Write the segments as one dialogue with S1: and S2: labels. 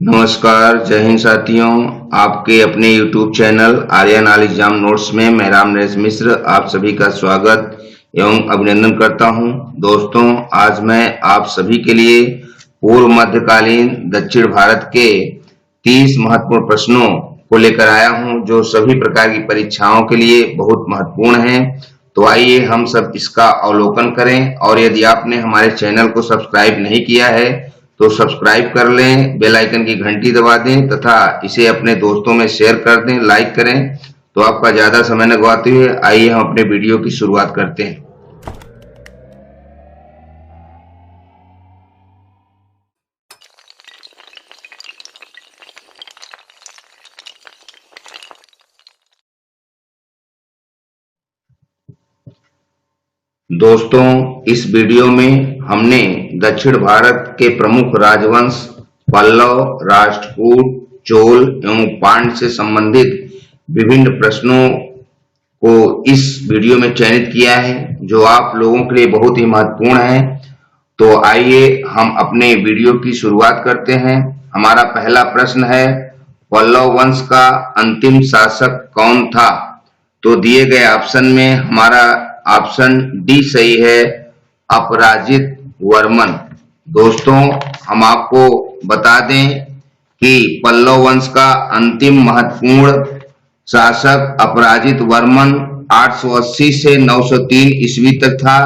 S1: नमस्कार, जय हिंद साथियों। आपके अपने YouTube channel Aryan all exam notes में मैं राम नरेश मिश्र आप सभी का स्वागत एवं अभिनंदन करता हूं। दोस्तों, आज मैं आप सभी के लिए पूर्व मध्यकालीन दक्षिण भारत के 30 महत्वपूर्ण प्रश्नों को लेकर आया हूं, जो सभी प्रकार की परीक्षाओं के लिए बहुत महत्वपूर्ण हैं। तो आइए हम सब इसका अवलोकन करें, और यदि आपने हमारे चैनल को सब्सक्राइब नहीं किया है तो सब्सक्राइब कर लें, बेल आइकन की घंटी दबा दें तथा इसे अपने दोस्तों में शेयर कर दें, लाइक करें। तो आपका ज्यादा समय न गवाते हुए आइए हम अपने वीडियो की शुरुआत करते हैं। दोस्तों, इस वीडियो में हमने दक्षिण भारत के प्रमुख राजवंश पल्लव, राष्ट्रकूट, चोल एवं पांड्य से संबंधित विभिन्न प्रश्नों को इस वीडियो में चयनित किया है, जो आप लोगों के लिए बहुत ही महत्वपूर्ण है। तो आइए हम अपने वीडियो की शुरुआत करते हैं। हमारा पहला प्रश्न है, पल्लव वंश का अंतिम शासक कौन था? तो दिए गए ऑप्शन में हमारा ऑप्शन डी सही है, अपराजित वर्मन। दोस्तों, हम आपको बता दें कि पल्लव वंश का अंतिम महत्वपूर्ण शासक अपराजित वर्मन 880 से 903 ईस्वी तक था।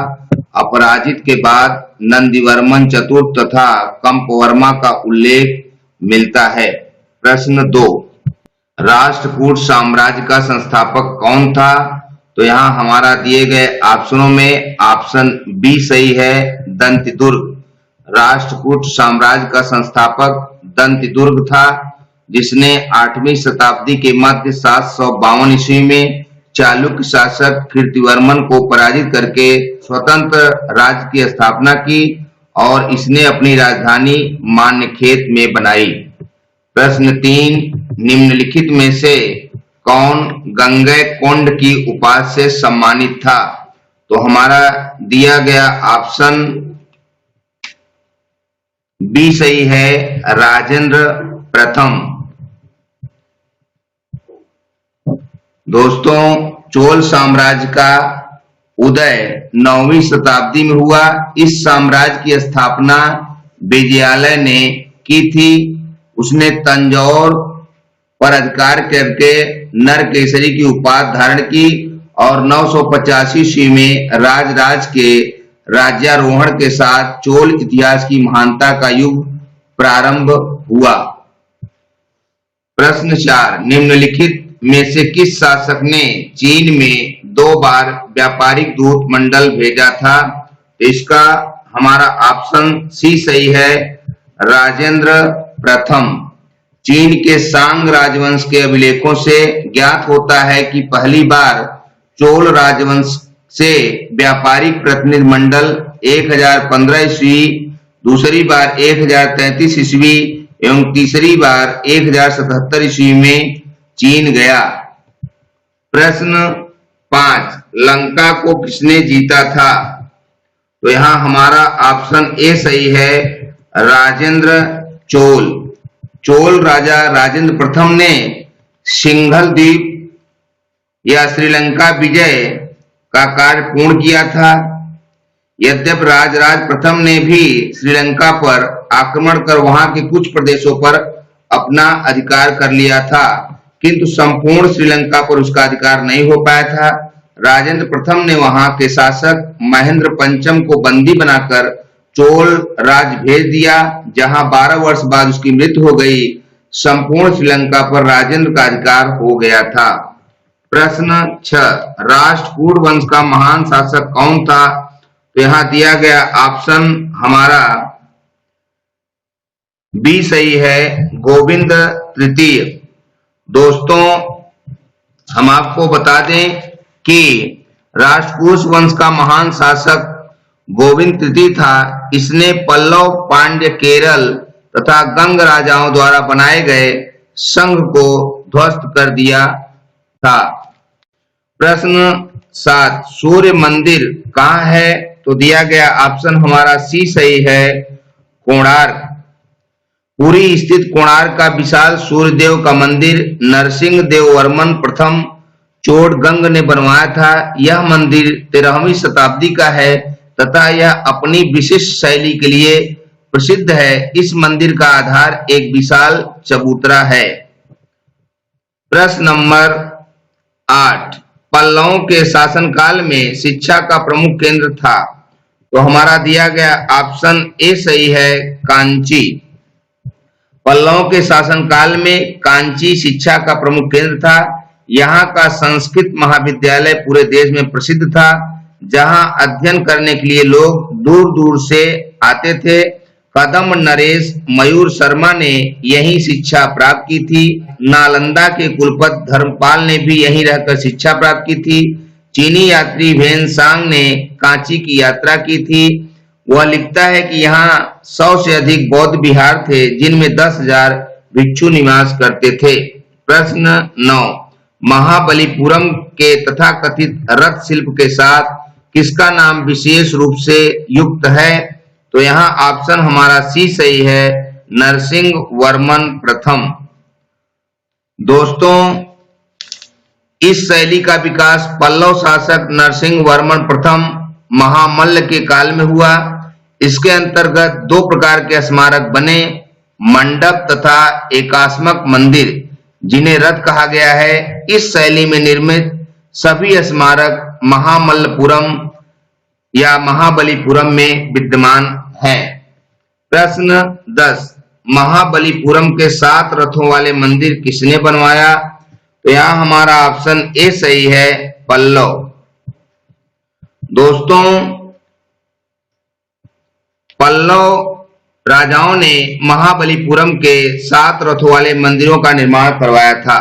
S1: अपराजित के बाद नंदीवर्मन चतुर्थ तथा कंपवर्मा का उल्लेख मिलता है। प्रश्न 2, राष्ट्रकूट साम्राज्य का संस्थापक कौन था? तो यहाँ हमारा दिए गए ऑप्शनों में ऑप्शन बी सही है, दंतिदुर्ग। राष्ट्रकूट साम्राज्य का संस्थापक दंतिदुर्ग था, जिसने 8वीं शताब्दी के मध्य 752 ईस्वी में चालुक्य शासक कीर्तिवर्मन को पराजित करके स्वतंत्र राज्य की स्थापना की और इसने अपनी राजधानी मान्यखेत में बनाई। प्रश्न 3, निम्नलिखित में से कौन गंगैकोंड की उपाधि से सम्मानित था? तो हमारा दिया गया ऑप्शन बी सही है, राजेंद्र प्रथम। दोस्तों, चोल साम्राज्य का उदय 9वीं शताब्दी में हुआ। इस साम्राज्य की स्थापना विजयालय ने की थी। उसने तंजौर पर अधिकार करके नरकेसरी की उपाधि धारण की और 985 ईस्वी में राजराज के राज्यारोहण के साथ चोल इतिहास की महानता का युग प्रारंभ हुआ। प्रश्न 4, निम्नलिखित में से किस शासक ने चीन में 2 बार व्यापारिक दूत मंडल भेजा था? तो इसका हमारा ऑप्शन सी सही है, राजेंद्र प्रथम। चीन के सांग राजवंश के अभिलेखों से ज्ञात होता है कि पहली बार चोल राजवंश से व्यापारिक प्रतिनिधि मंडल 1015 ईस्वी, दूसरी बार 1033 ईस्वी एवं तीसरी बार 1077 ईस्वी में चीन गया। प्रश्न 5, लंका को किसने जीता था? तो यहाँ हमारा ऑप्शन ए सही है, राजेंद्र चोल। चोल राजा राजेंद्र प्रथम ने सिंघल द्वीप या श्रीलंका विजय का कार्य पूर्ण किया था। यद्यपि राजराज प्रथम ने भी श्रीलंका पर आक्रमण कर वहां के कुछ प्रदेशों पर अपना अधिकार कर लिया था, किंतु संपूर्ण श्रीलंका पर उसका अधिकार नहीं हो पाया था। राजेंद्र प्रथम ने वहां के शासक महेंद्र पंचम को बंदी बनाकर चोल राज भेज दिया, जहां 12 वर्ष बाद उसकी मृत्यु हो गई। संपूर्ण श्रीलंका पर राजेंद्र का अधिकार हो गया था। प्रश्न 6, राष्ट्रकूट वंश का महान शासक कौन था? तो यहाँ दिया गया ऑप्शन हमारा बी सही है, गोविंद तृतीय। दोस्तों, हम आपको बता दें कि राष्ट्रकूट वंश का महान शासक गोविंद तृतीय था। इसने पल्लव, पांड्य, केरल तथा गंग राजाओं द्वारा बनाए गए संघ को ध्वस्त कर दिया था। प्रश्न 7, सूर्य मंदिर कहाँ है? तो दिया गया ऑप्शन हमारा सी सही है, कोणार्क। पुरी स्थित कोणार्क का विशाल सूर्यदेव का मंदिर नरसिंह देव वर्मन प्रथम चोड़गंग ने बनवाया था। यह मंदिर 13वीं शताब्दी का है तथा यह अपनी विशिष्ट शैली के लिए प्रसिद्ध है। इस मंदिर का आधार एक विशाल चबूतरा है। प्रश्न नंबर 8, पल्लवों के शासनकाल में शिक्षा का प्रमुख केंद्र था। तो हमारा दिया गया ऑप्शन ए सही है, कांची। पल्लवों के शासनकाल में कांची शिक्षा का प्रमुख केंद्र था। यहाँ का संस्कृत महाविद्यालय पूरे देश में प्रसिद्ध था, जहाँ अध्ययन करने के लिए लोग दूर दूर से आते थे। कदम नरेश मयूर शर्मा ने यहीं शिक्षा प्राप्त की थी। नालंदा के कुलपति धर्मपाल ने भी यहीं रहकर शिक्षा प्राप्त की थी। चीनी यात्री वेनसांग ने कांची की यात्रा की थी। वह लिखता है कि यहाँ 100 से अधिक बौद्ध विहार थे, जिनमें 10,000 भिक्षु निवास करते थे। प्रश्न 9, महाबलीपुरम के तथाकथित रथ शिल्प के साथ किसका नाम विशेष रूप से युक्त है। तो यहाँ ऑप्शन हमारा सी सही है, नरसिंह वर्मन प्रथम। दोस्तों, इस शैली का विकास पल्लव शासक नरसिंह वर्मन प्रथम महामल्ल के काल में हुआ। इसके अंतर्गत दो प्रकार के स्मारक बने, मंडप तथा एकाश्मक मंदिर, जिन्हें रथ कहा गया है। इस शैली में निर्मित सभी स्मारक महामल्लपुरम या महाबलीपुरम में विद्यमान हैं। प्रश्न 10, महाबलीपुरम के 7 रथों वाले मंदिर किसने बनवाया। तो यहाँ हमारा ऑप्शन ए सही है, पल्लव। दोस्तों, पल्लव राजाओं ने महाबलीपुरम के 7 रथों वाले मंदिरों का निर्माण करवाया था।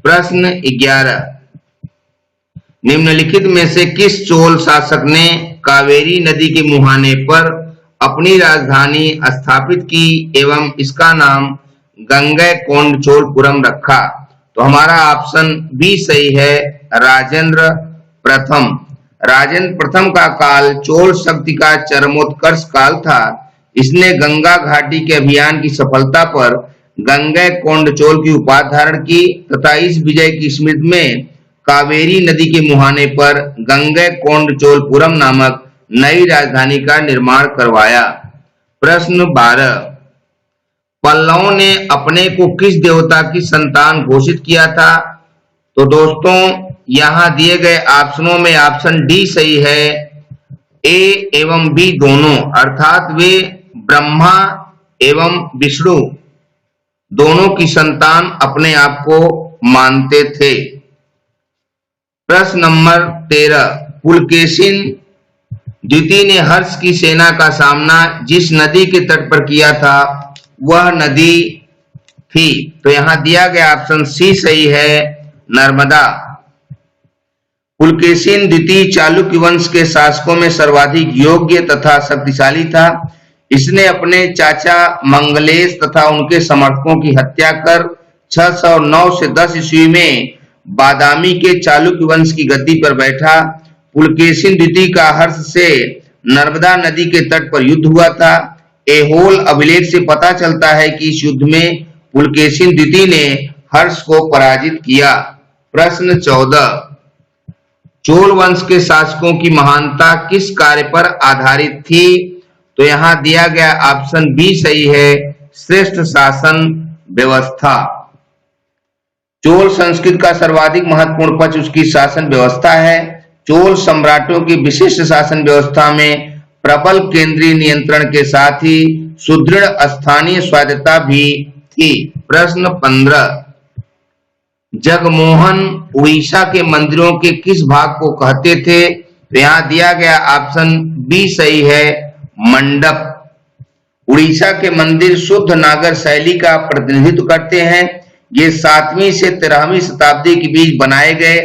S1: प्रश्न 11, निम्नलिखित में से किस चोल शासक ने कावेरी नदी के मुहाने पर अपनी राजधानी स्थापित की एवं इसका नाम गंगैकोंडचोलपुरम रखा। तो हमारा ऑप्शन बी सही है, राजेंद्र प्रथम। राजेंद्र प्रथम का काल चोल शक्ति का चरमोत्कर्ष काल था। इसने गंगा घाटी के अभियान की सफलता पर गंगैकोंडचोल की उपाधि धारण की तथा इस विजय की स्मृति में कावेरी नदी के मुहाने पर गंगैकोंडचोलपुरम नामक नई राजधानी का निर्माण करवाया। प्रश्न 12, पल्लवों ने अपने को किस देवता की संतान घोषित किया था। तो दोस्तों, यहाँ दिए गए ऑप्शनों में ऑप्शन डी सही है, ए एवं बी दोनों, अर्थात वे ब्रह्मा एवं विष्णु दोनों की संतान अपने आप को मानते थे। प्रश्न नंबर 13, पुलकेशिन द्वितीय ने हर्ष की सेना का सामना जिस नदी के तट पर किया था वह नदी थी। तो यहाँ दिया गया ऑप्शन सी सही है, नर्मदा। पुलकेशिन द्वितीय चालुक्य वंश के शासकों में सर्वाधिक योग्य तथा शक्तिशाली था। इसने अपने चाचा मंगलेश तथा उनके समर्थकों की हत्या कर 609 से 10 ईस्वी में बादामी के चालुक्य वंश की गद्दी पर बैठा। पुलकेशिन द्वितीय का हर्ष से नर्मदा नदी के तट पर युद्ध हुआ था। ऐहोल अभिलेख से पता चलता है कि इस युद्ध में पुलकेशिन द्वितीय ने हर्ष को पराजित किया। प्रश्न 14, चोल वंश के शासकों की महानता किस कार्य पर आधारित थी। तो यहाँ दिया गया ऑप्शन बी सही है, श्रेष्ठ शासन व्यवस्था। चोल संस्कृति का सर्वाधिक महत्वपूर्ण पक्ष उसकी शासन व्यवस्था है। चोल सम्राटों की विशिष्ट शासन व्यवस्था में प्रबल केंद्रीय नियंत्रण के साथ ही सुदृढ़ स्थानीय स्वायत्तता भी थी। प्रश्न 15, जगमोहन उड़ीसा के मंदिरों के किस भाग को कहते थे। तो यहाँ दिया गया ऑप्शन बी सही है, मंडप। उड़ीसा के मंदिर शुद्ध नागर शैली का प्रतिनिधित्व करते हैं। ये 7वीं से 13वीं शताब्दी के बीच बनाए गए।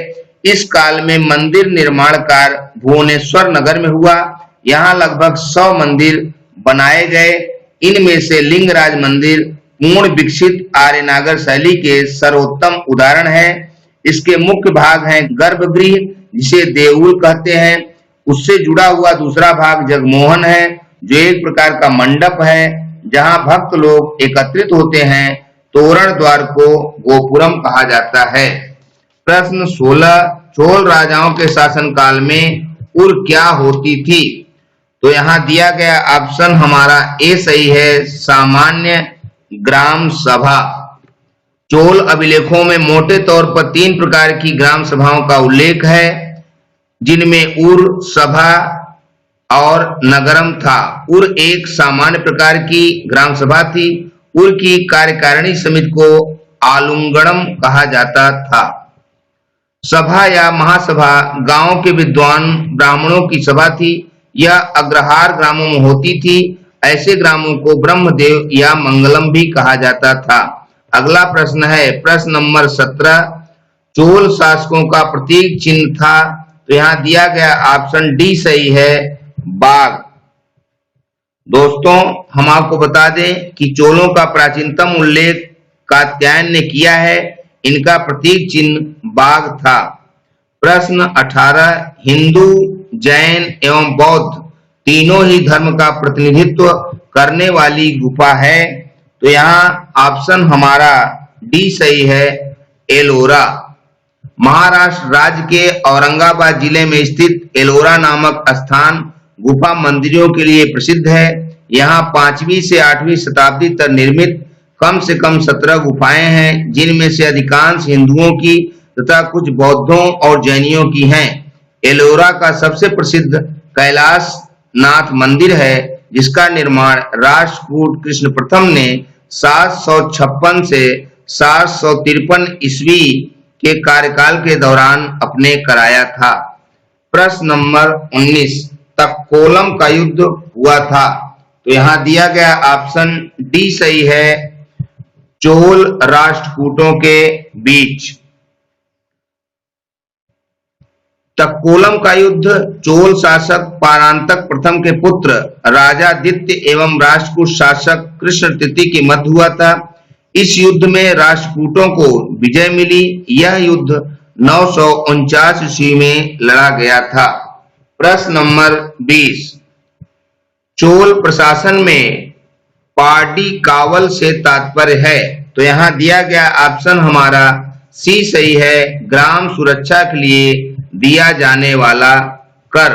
S1: इस काल में मंदिर निर्माण कार्य भुवनेश्वर नगर में हुआ। यहाँ लगभग 100 मंदिर बनाए गए। इनमें से लिंगराज मंदिर पूर्ण विकसित आर्य नागर शैली के सर्वोत्तम उदाहरण है। इसके मुख्य भाग हैं गर्भगृह, जिसे देऊल कहते हैं। उससे जुड़ा हुआ दूसरा भाग जगमोहन है, जो एक प्रकार का मंडप है। जहां भक्त लोग एकत्रित होते हैं। तोरण द्वार को गोपुरम कहा जाता है। प्रश्न 16, चोल राजाओं के शासनकाल में उर क्या होती थी? तो यहाँ दिया गया ऑप्शन हमारा ए सही है, सामान्य ग्राम सभा। चोल अभिलेखों में मोटे तौर पर 3 प्रकार की ग्राम सभाओं का उल्लेख है, जिनमें उर, सभा और नगरम था। उर एक सामान्य प्रकार की ग्राम सभा थी। उर की कार्यकारिणी समिति को आलुंगणम कहा जाता था। सभा या महासभा गांव के विद्वान ब्राह्मणों की सभा थी। यह अग्रहार ग्रामों में होती थी। ऐसे ग्रामों को ब्रह्मदेव या मंगलम भी कहा जाता था। अगला प्रश्न है प्रश्न नंबर 17, चोल शासकों का प्रतीक चिन्ह था। तो यहाँ दिया गया ऑप्शन डी सही है, बाघ। दोस्तों, हम आपको बता दें कि चोलों का प्राचीनतम उल्लेख कात्यायन ने किया है। इनका प्रतीक चिन्ह बाघ था। प्रश्न 18, हिंदू, जैन एवं बौद्ध तीनों ही धर्म का प्रतिनिधित्व करने वाली गुफा है। तो यहाँ ऑप्शन हमारा डी सही है, एलोरा। महाराष्ट्र राज्य के औरंगाबाद जिले में स्थित एलोरा नामक स्थान गुफा मंदिरों के लिए प्रसिद्ध है। यहाँ 5वीं से 8वीं शताब्दी तक निर्मित कम से कम 17 गुफाएं हैं, जिनमें से अधिकांश हिंदुओं की तथा कुछ बौद्धों और जैनियों की हैं। एलोरा का सबसे प्रसिद्ध कैलाश नाथ मंदिर है, जिसका निर्माण राष्ट्रकूट कृष्ण प्रथम ने 756 से 753 ईस्वी के कार्यकाल के दौरान अपने कराया था। प्रश्न नंबर 19, तक्कोलम का युद्ध हुआ था। तो यहाँ दिया गया ऑप्शन डी सही है, चोल राष्ट्रकूटों के बीच। तक्कोलम का युद्ध चोल शासक परांतक प्रथम के पुत्र राजादित्य एवं राष्ट्रकूट शासक कृष्ण तृतीय के मध्य हुआ था। इस युद्ध में राष्ट्रकूटों को विजय मिली। यह युद्ध 949 ईस्वी में लड़ा गया था। प्रश्न नंबर 20, चोल प्रशासन में पाडिकावल से तात्पर्य है। तो यहाँ दिया गया ऑप्शन हमारा सी सही है, ग्राम सुरक्षा के लिए दिया जाने वाला कर।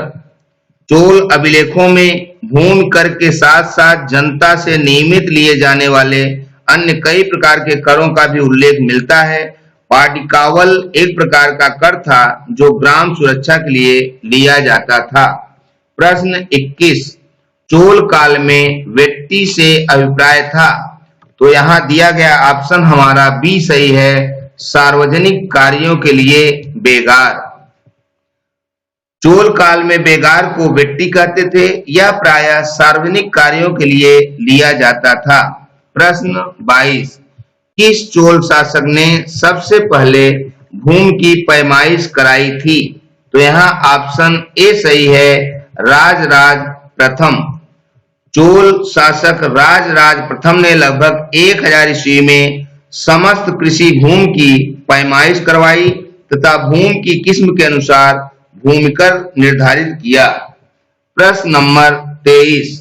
S1: चोल अभिलेखों में भूमि कर के साथ साथ जनता से नियमित लिए जाने वाले अन्य कई प्रकार के करों का भी उल्लेख मिलता है। पाडिकावल एक प्रकार का कर था जो ग्राम सुरक्षा के लिए लिया जाता था। प्रश्न 21, चोल काल में व्यक्ति से अभिप्राय था। तो यहाँ दिया गया ऑप्शन हमारा बी सही है, सार्वजनिक कार्यों के लिए बेगार। चोल काल में बेगार को व्यक्ति कहते थे। यह प्रायः सार्वजनिक कार्यों के लिए लिया जाता था। प्रश्न 22, किस चोल शासक ने सबसे पहले भूमि की पैमाइश कराई थी? तो यहाँ ऑप्शन ए सही है, राजराज प्रथम। चोल शासक राजराज प्रथम ने लगभग 1000 ईस्वी में समस्त कृषि भूमि की पैमाइश करवाई तथा भूमि की किस्म के अनुसार भूमिकर निर्धारित किया। प्रश्न नंबर 23,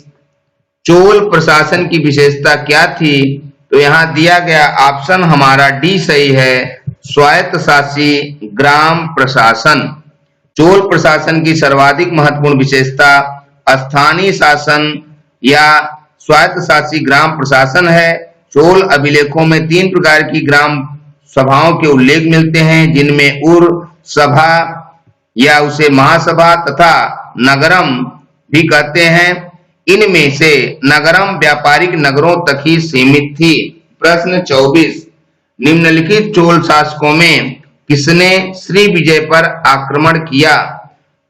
S1: चोल प्रशासन की विशेषता क्या थी? तो यहाँ दिया गया ऑप्शन हमारा डी सही है, स्वायत्तशासी ग्राम प्रशासन। चोल प्रशासन की सर्वाधिक महत्वपूर्ण विशेषता स्थानीय शासन या स्वायत्तशासी ग्राम प्रशासन है। चोल अभिलेखों में 3 प्रकार की ग्राम सभाओं के उल्लेख मिलते हैं, जिनमें उर, सभा या उसे महासभा तथा नगरम भी कहते हैं। इनमें से नगरम व्यापारिक नगरों तक ही सीमित थी। प्रश्न 24, निम्नलिखित चोल शासकों में किसने श्री विजय पर आक्रमण किया?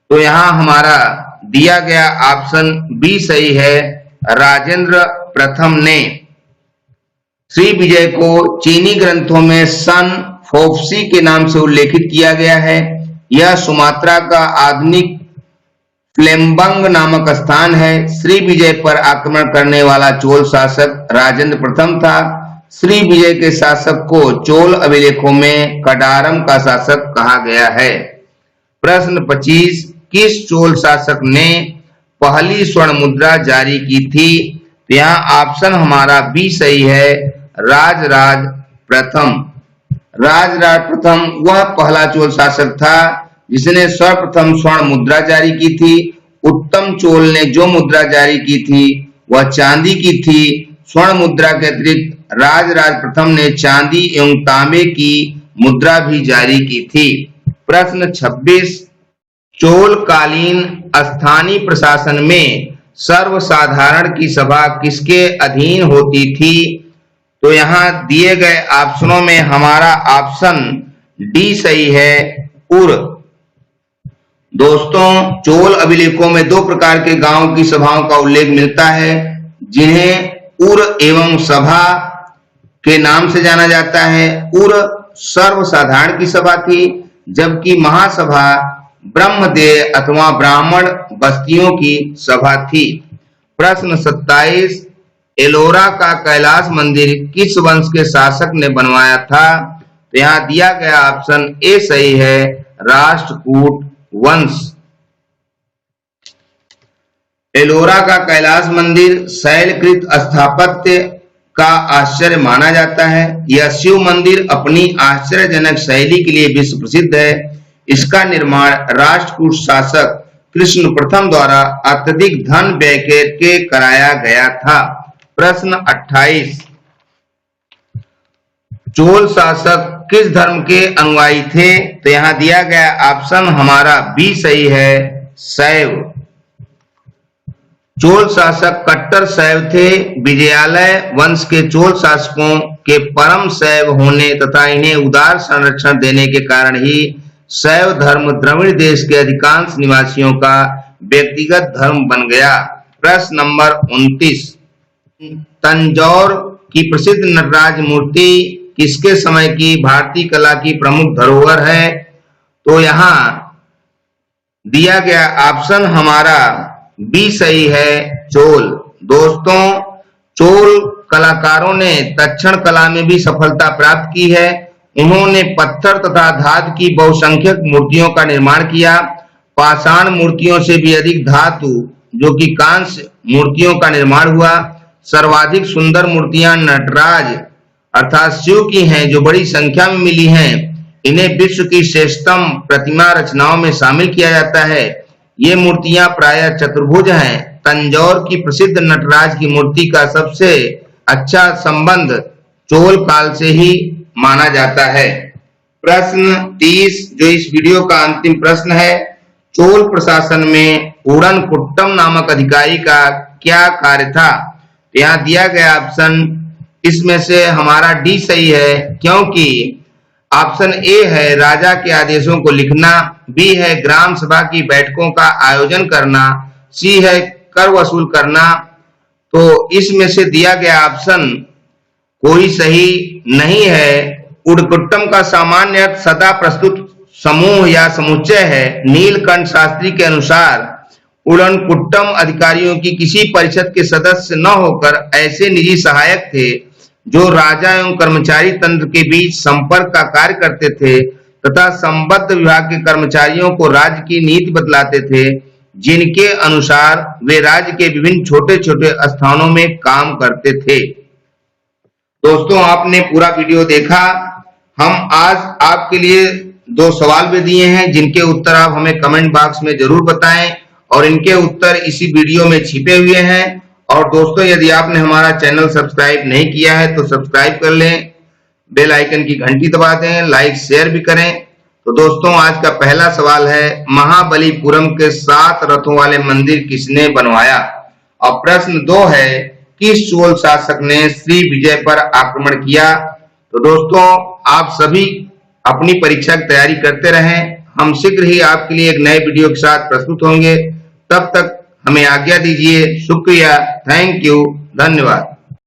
S1: तो यहाँ हमारा दिया गया ऑप्शन बी सही है, राजेंद्र प्रथम ने। श्री विजय को चीनी ग्रंथों में सन फोफसी के नाम से उल्लेखित किया गया है। यह सुमात्रा का आधुनिक फ्लेम्बंग नामक स्थान है। श्री विजय पर आक्रमण करने वाला चोल शासक राजेंद्र प्रथम था। श्री विजय के शासक को चोल अभिलेखों में कडारम का शासक कहा गया है। प्रश्न 25, किस चोल शासक ने पहली स्वर्ण मुद्रा जारी की थी? तो यहाँ ऑप्शन हमारा बी सही है, राजराज प्रथम। राजराज प्रथम वह पहला चोल शासक था जिसने सर्वप्रथम स्वर्ण मुद्रा जारी की थी। उत्तम चोल ने जो मुद्रा जारी की थी वह चांदी की थी। स्वर्ण मुद्रा के अतिरिक्त राजराज प्रथम ने चांदी एवं तांबे की मुद्रा भी जारी की थी। प्रश्न 26, चोल कालीन स्थानीय प्रशासन में सर्वसाधारण की सभा किसके अधीन होती थी? तो यहाँ दिए गए ऑप्शनों में हमारा ऑप्शन डी सही है, उर। दोस्तों, चोल अभिलेखों में दो प्रकार के गांवों की सभाओं का उल्लेख मिलता है, जिन्हें उर एवं सभा के नाम से जाना जाता है। उर सर्वसाधारण की सभा थी, जबकि महासभा ब्रह्मदेय अथवा ब्राह्मण बस्तियों की सभा थी। प्रश्न 27, एलोरा का कैलाश मंदिर किस वंश के शासक ने बनवाया था? तो यहाँ दिया गया ऑप्शन ए सही है, राष्ट्रकूट वंश। एलोरा का कैलाश मंदिर शैलकृत स्थापत्य का आश्चर्य माना जाता है। यह शिव मंदिर अपनी आश्चर्यजनक शैली के लिए विश्व प्रसिद्ध है। इसका निर्माण राष्ट्रकूट शासक कृष्ण प्रथम द्वारा अत्यधिक धन व्यय करके कराया गया था। प्रश्न 28, चोल शासक किस धर्म के अनुयायी थे? तो यहाँ दिया गया ऑप्शन हमारा बी सही है, शैव। चोल शासक कट्टर शैव थे। विजयालय वंश के चोल शासकों के परम शैव होने तथा इन्हें उदार संरक्षण देने के कारण ही शैव धर्म द्रविड़ देश के अधिकांश निवासियों का व्यक्तिगत धर्म बन गया। प्रश्न नंबर 29, तंजौर की प्रसिद्ध नटराज मूर्ति किसके समय की भारतीय कला की प्रमुख धरोहर है? तो यहाँ दिया गया ऑप्शन हमारा बी सही है, चोल। दोस्तों, चोल कलाकारों ने तक्षण कला में भी सफलता प्राप्त की है। उन्होंने पत्थर तथा धातु की बहुसंख्यक मूर्तियों का निर्माण किया। पाषाण मूर्तियों से भी अधिक धातु जो कि कांस्य मूर्तियों का निर्माण हुआ। सर्वाधिक सुंदर मूर्तियां नटराज अर्थात शिव की हैं, जो बड़ी संख्या में मिली हैं। इन्हें विश्व की श्रेष्ठतम प्रतिमा रचनाओं में शामिल किया जाता है। ये मूर्तियां प्रायः चतुर्भुज हैं। तंजौर की प्रसिद्ध नटराज की मूर्ति का सबसे अच्छा संबंध चोल काल से ही माना जाता है। प्रश्न 30, जो इस वीडियो का अंतिम प्रश्न है, चोल प्रशासन में उड़न कुट्टम नामक अधिकारी का क्या कार्य था? यहाँ दिया गया ऑप्शन इसमें से हमारा डी सही है, क्योंकि ऑप्शन ए है राजा के आदेशों को लिखना, बी है ग्राम सभा की बैठकों का आयोजन करना, सी है कर वसूल करना। तो इसमें से दिया गया ऑप्शन कोई सही नहीं है। उड़कुट्टम का सामान्य अर्थ सदा प्रस्तुत समूह या समुच्चय है। नीलकंठ शास्त्री के अनुसार उड़नकुट्टम अधिकारियों की किसी परिषद के सदस्य न होकर ऐसे निजी सहायक थे जो राजा एवं कर्मचारी तंत्र के बीच संपर्क का कार्य करते थे तथा संबद्ध विभाग के कर्मचारियों को राज्य की नीति बतलाते थे, जिनके अनुसार वे राज्य के विभिन्न छोटे छोटे स्थानों में काम करते थे। दोस्तों, आपने पूरा वीडियो देखा। हम आज आपके लिए 2 सवाल भी दिए हैं, जिनके उत्तर आप हमें कमेंट बॉक्स में जरूर बताएं और इनके उत्तर इसी वीडियो में छिपे हुए हैं। और दोस्तों, यदि आपने हमारा चैनल सब्सक्राइब नहीं किया है तो सब्सक्राइब कर लें, बेल आइकन की घंटी दबा दें, लाइक शेयर भी करें। तो दोस्तों, आज का पहला सवाल है, महाबलीपुरम के 7 रथों वाले मंदिर किसने बनवाया? और प्रश्न 2 है, किस चोल शासक ने श्री विजय पर आक्रमण किया? तो दोस्तों, आप सभी अपनी परीक्षा की तैयारी करते रहें। हम शीघ्र ही आपके लिए एक नए वीडियो के साथ प्रस्तुत होंगे। तब तक हमें आज्ञा दीजिए। शुक्रिया, थैंक यू, धन्यवाद।